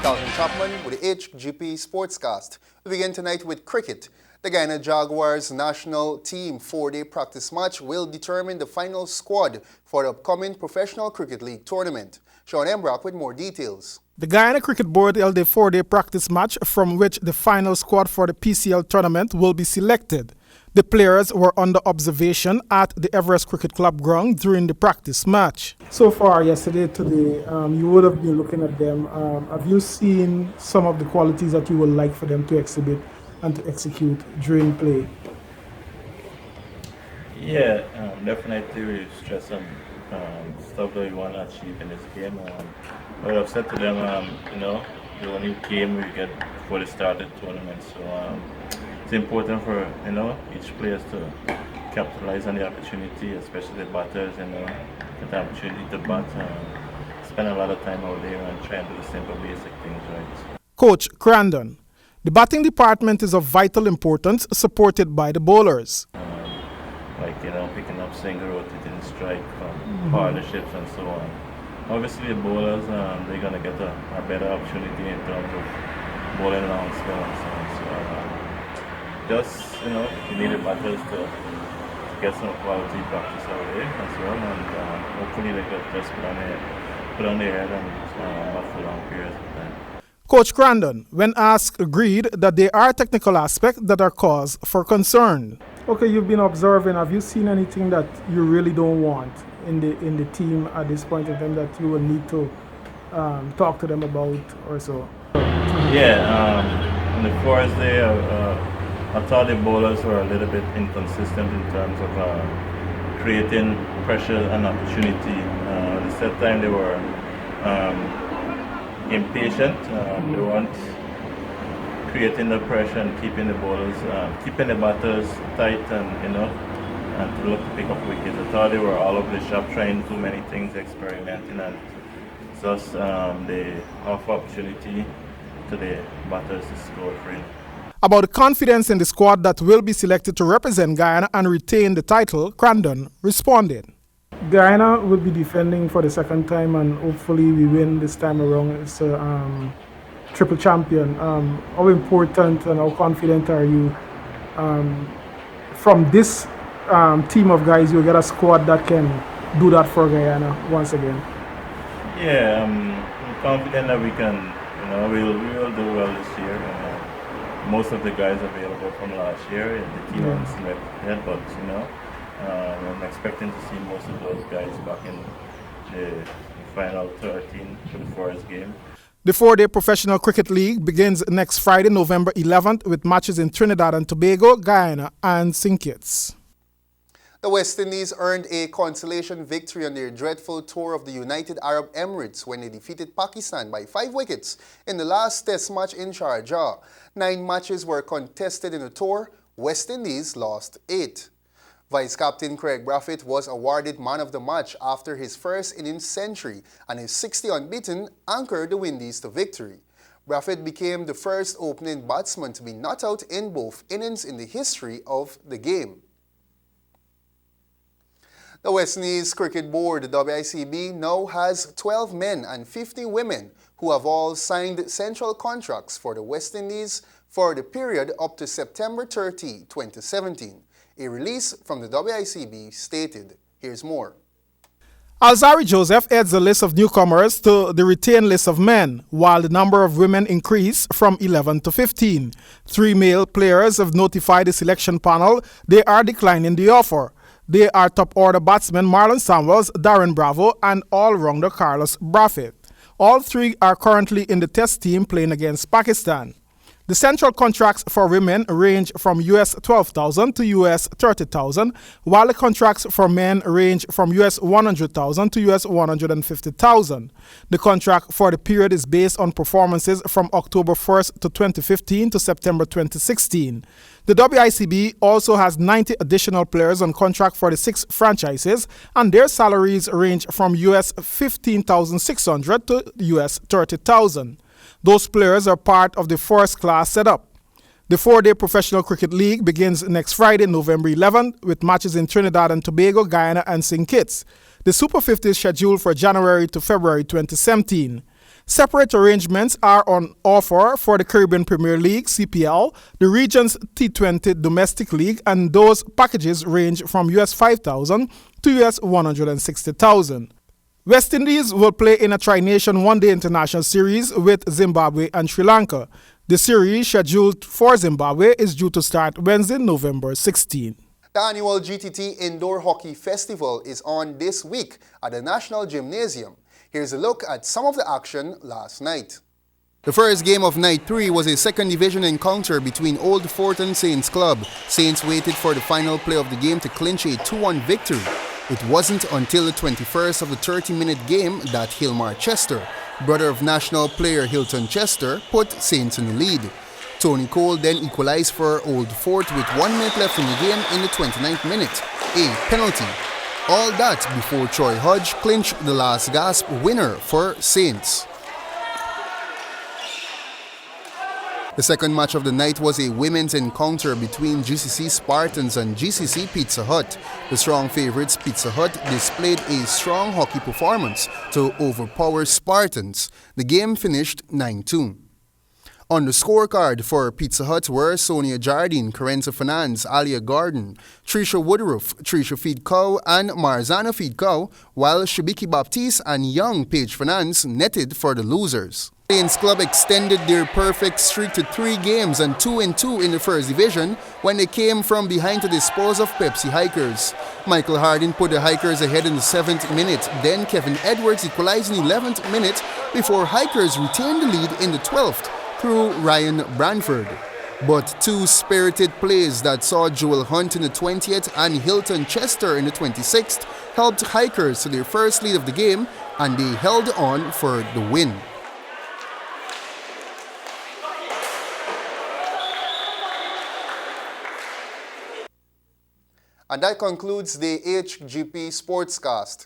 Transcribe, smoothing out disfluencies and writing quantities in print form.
Calvin Chapman with the HGP Sportscast. We begin tonight with cricket. The Guyana Jaguars national team 4-day practice match will determine the final squad for the upcoming Professional Cricket League tournament. Sean Embrock with more details. The Guyana Cricket Board held a 4-day practice match from which the final squad for the PCL tournament will be selected. The players were under observation at the Everest Cricket Club ground during the practice match. So far, yesterday, today, you would have been looking at them. Have you seen some of the qualities that you would like for them to exhibit and to execute during play? Yeah, definitely we stress some stuff that we want to achieve in this game. But I've said to them, the only game we get before the start of the tournament. So it's important for each player to capitalize on the opportunity, especially the batters, get the opportunity to bat. Spend a lot of time out there and try and do the simple basic things right. Coach Crandon. The batting department is of vital importance, supported by the bowlers. Picking up single, rotating strike, partnerships and so on. Obviously the bowlers, they're going to get a better opportunity in terms of bowling long spell and so on. So you need the batters to get some quality practice out there as well, and hopefully they could just put on their head and bat for long periods of time. Coach Crandon, when asked, agreed that there are technical aspects that are cause for concern. Okay, you've been observing. Have you seen anything that you really don't want in the team at this point in time that you will need to talk to them about or so? Yeah, on the forest there, I thought the bowlers were a little bit inconsistent in terms of creating pressure and opportunity. At the same time, they were impatient. They weren't creating the pressure and keeping the bowlers, keeping the batters tight and to look to pick up wickets. I thought they were all over the shop trying too many things, experimenting, and thus they offer opportunity to the batters to score free. About the confidence in the squad that will be selected to represent Guyana and retain the title, Crandon responded. Guyana will be defending for the second time and hopefully we win this time around. It's a triple champion. How important and how confident are you from this team of guys you'll get a squad that can do that for Guyana once again? Yeah, I'm confident that we can, we will do well this year. Most of the guys available from last year, the team hasn't selected yet, but I'm expecting to see most of those guys back in the final 13 for the Forest game. The 4-day Professional Cricket League begins next Friday, November 11th, with matches in Trinidad and Tobago, Guyana, and St. Kitts. The West Indies earned a consolation victory on their dreadful tour of the United Arab Emirates when they defeated Pakistan by 5 wickets in the last test match in Sharjah. 9 matches were contested in the tour. West Indies lost 8. Vice-captain Craig Brathwaite was awarded man of the match after his first innings century, and his 60 unbeaten anchored the Windies to victory. Brathwaite became the first opening batsman to be not out in both innings in the history of the game. The West Indies Cricket Board, the WICB, now has 12 men and 50 women who have all signed central contracts for the West Indies for the period up to September 30, 2017. A release from the WICB stated. Here's more. Alzari Joseph adds the list of newcomers to the retained list of men, while the number of women increased from 11 to 15. 3 male players have notified the selection panel they are declining the offer. They are top-order batsmen Marlon Samuels, Darren Bravo, and all-rounder Carlos Brathwaite. All 3 are currently in the test team playing against Pakistan. The central contracts for women range from US $12,000 to US $30,000, while the contracts for men range from US $100,000 to US $150,000. The contract for the period is based on performances from October 1st to 2015 to September 2016. The WICB also has 90 additional players on contract for the 6 franchises, and their salaries range from US $15,600 to US $30,000. Those players are part of the first-class setup. The 4-day Professional Cricket League begins next Friday, November 11th, with matches in Trinidad and Tobago, Guyana, and St. Kitts. The Super 50 is scheduled for January to February 2017. Separate arrangements are on offer for the Caribbean Premier League (CPL), the region's T20 Domestic League, and those packages range from US $5,000 to US $160,000. West Indies will play in a Tri-Nation One-Day International Series with Zimbabwe and Sri Lanka. The series, scheduled for Zimbabwe, is due to start Wednesday, November 16. The annual GTT Indoor Hockey Festival is on this week at the National Gymnasium. Here's a look at some of the action last night. The first game of Night 3 was a second division encounter between Old Fort and Saints Club. Saints waited for the final play of the game to clinch a 2-1 victory. It wasn't until the 21st of the 30-minute game that Hilmar Chester, brother of national player Hilton Chester, put Saints in the lead. Tony Cole then equalized for Old Fort with 1 minute left in the game in the 29th minute, a penalty. All that before Troy Hodge clinched the last gasp winner for Saints. The second match of the night was a women's encounter between GCC Spartans and GCC Pizza Hut. The strong favourites Pizza Hut displayed a strong hockey performance to overpower Spartans. The game finished 9-2. On the scorecard for Pizza Hut were Sonia Jardine, Carenza Finance, Alia Gordon, Trisha Woodruff, Trisha Feedcow, and Marzana Feedcow, while Shibiki Baptiste and Young Page Finance netted for the losers. Saints Club extended their perfect streak to 3 games and 2-2 in the first division when they came from behind to dispose of Pepsi Hikers. Michael Hardin put the Hikers ahead in the 7th minute, then Kevin Edwards equalized in the 11th minute before Hikers retained the lead in the 12th through Ryan Branford. But 2 spirited plays that saw Joel Hunt in the 20th and Hilton Chester in the 26th helped Hikers to their first lead of the game, and they held on for the win. And that concludes the HGP Sportscast.